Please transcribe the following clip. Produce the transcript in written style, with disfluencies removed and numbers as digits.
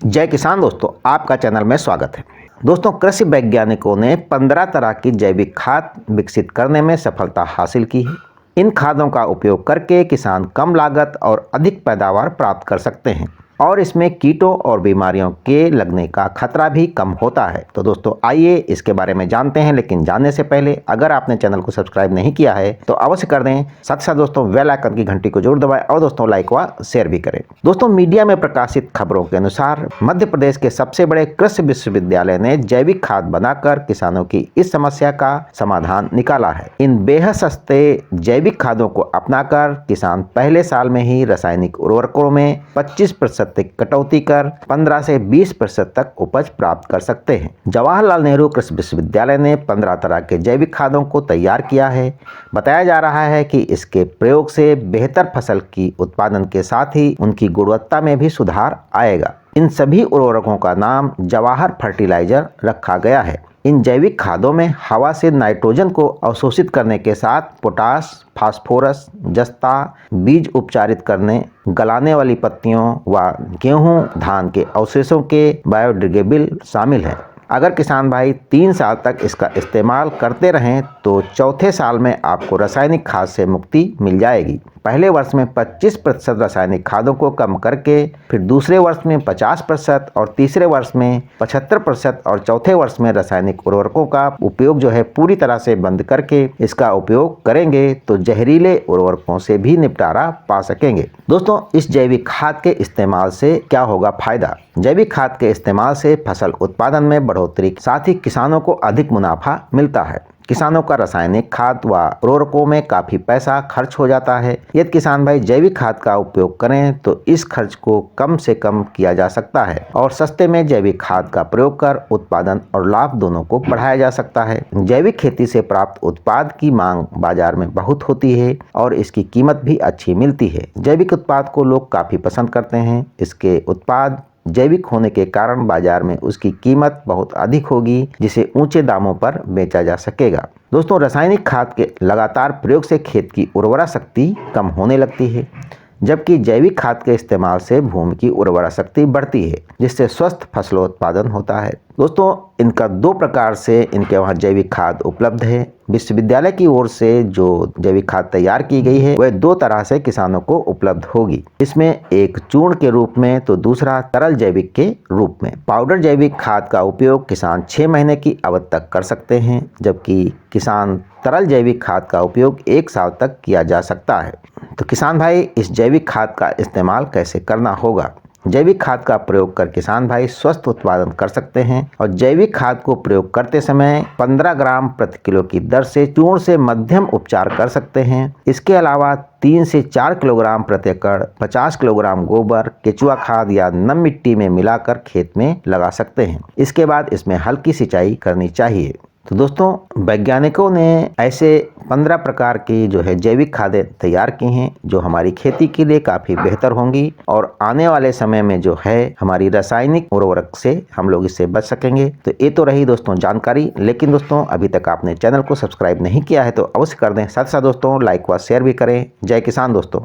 जय किसान दोस्तों, आपका चैनल में स्वागत है। दोस्तों, कृषि वैज्ञानिकों ने 15 तरह की जैविक खाद विकसित करने में सफलता हासिल की है। इन खादों का उपयोग करके किसान कम लागत और अधिक पैदावार प्राप्त कर सकते हैं और इसमें कीटों और बीमारियों के लगने का खतरा भी कम होता है। तो दोस्तों, आइए इसके बारे में जानते हैं। लेकिन जानने से पहले अगर आपने चैनल को सब्सक्राइब नहीं किया है तो अवश्य कर दें। साथ ही साथ दोस्तों बेल आइकन की घंटी को जरूर दबाएं और दोस्तों लाइक व शेयर भी करें। दोस्तों, मीडिया में प्रकाशित खबरों के अनुसार मध्य प्रदेश के सबसे बड़े कृषि विश्वविद्यालय ने जैविक खाद बनाकर किसानों की इस समस्या का समाधान निकाला है। इन बेहद सस्ते जैविक खादों को अपनाकर किसान पहले साल में ही रासायनिक उर्वरकों में 25% कटौती कर 15 से 20% तक उपज प्राप्त कर सकते हैं। जवाहरलाल नेहरू कृषि विश्वविद्यालय ने 15 तरह के जैविक खादों को तैयार किया है। बताया जा रहा है कि इसके प्रयोग से बेहतर फसल की उत्पादन के साथ ही उनकी गुणवत्ता में भी सुधार आएगा। इन सभी उर्वरकों का नाम जवाहर फर्टिलाइजर रखा गया है। इन जैविक खादों में हवा से नाइट्रोजन को अवशोषित करने के साथ पोटास, फास्फोरस, जस्ता, बीज उपचारित करने, गलाने वाली पत्तियों व गेहूं, धान के अवशेषों के बायोडिग्रेडेबल शामिल हैं। अगर किसान भाई 3 साल तक इसका इस्तेमाल करते रहें तो चौथे साल में आपको रासायनिक खाद से मुक्ति मिल जाएगी। पहले वर्ष में 25% रासायनिक खादों को कम करके फिर दूसरे वर्ष में 50% और तीसरे वर्ष में 75% और चौथे वर्ष में रासायनिक उर्वरकों का उपयोग पूरी तरह से बंद करके इसका उपयोग करेंगे तो जहरीले उर्वरकों से भी निपटारा पा सकेंगे। दोस्तों, इस जैविक खाद के इस्तेमाल से क्या होगा फायदा? जैविक खाद के इस्तेमाल से फसल उत्पादन में बढ़ोतरी, साथ ही किसानों को अधिक मुनाफा मिलता है। किसानों का रासायनिक खाद व उर्वरकों में काफ़ी पैसा खर्च हो जाता है। यदि किसान भाई जैविक खाद का उपयोग करें तो इस खर्च को कम से कम किया जा सकता है और सस्ते में जैविक खाद का प्रयोग कर उत्पादन और लाभ दोनों को बढ़ाया जा सकता है। जैविक खेती से प्राप्त उत्पाद की मांग बाजार में बहुत होती है और इसकी कीमत भी अच्छी मिलती है। जैविक उत्पाद को लोग काफ़ी पसंद करते हैं। इसके उत्पाद जैविक होने के कारण बाजार में उसकी कीमत बहुत अधिक होगी, जिसे ऊंचे दामों पर बेचा जा सकेगा। दोस्तों, रासायनिक खाद के लगातार प्रयोग से खेत की उर्वरा शक्ति कम होने लगती है, जबकि जैविक खाद के इस्तेमाल से भूमि की उर्वरा शक्ति बढ़ती है, जिससे स्वस्थ फसलों उत्पादन होता है। दोस्तों, इनका 2 प्रकार से इनके वहाँ जैविक खाद उपलब्ध है। विश्वविद्यालय की ओर से जो जैविक खाद तैयार की गई है वह 2 तरह से किसानों को उपलब्ध होगी। इसमें एक चूर्ण के रूप में तो दूसरा तरल जैविक के रूप में। पाउडर जैविक खाद का उपयोग किसान 6 महीने की अवधि तक कर सकते हैं, जबकि किसान तरल जैविक खाद का उपयोग 1 साल तक किया जा सकता है। तो किसान भाई, इस जैविक खाद का इस्तेमाल कैसे करना होगा? जैविक खाद का प्रयोग कर किसान भाई स्वस्थ उत्पादन कर सकते हैं और जैविक खाद को प्रयोग करते समय 15 ग्राम प्रति किलो की दर से चूर्ण से मध्यम उपचार कर सकते हैं। इसके अलावा 3 से 4 किलोग्राम प्रति एकड़ 50 किलोग्राम गोबर, केचुआ खाद या नम मिट्टी में मिलाकर खेत में लगा सकते हैं। इसके बाद इसमें हल्की सिंचाई करनी चाहिए। तो दोस्तों, वैज्ञानिकों ने ऐसे 15 प्रकार की जैविक खादें तैयार की हैं जो हमारी खेती के लिए काफ़ी बेहतर होंगी और आने वाले समय में हमारी रासायनिक उर्वरक से हम लोग इससे बच सकेंगे। तो ये तो रही दोस्तों जानकारी। लेकिन दोस्तों, अभी तक आपने चैनल को सब्सक्राइब नहीं किया है तो अवश्य कर दें। साथ साथ दोस्तों लाइक व शेयर भी करें। जय किसान दोस्तों।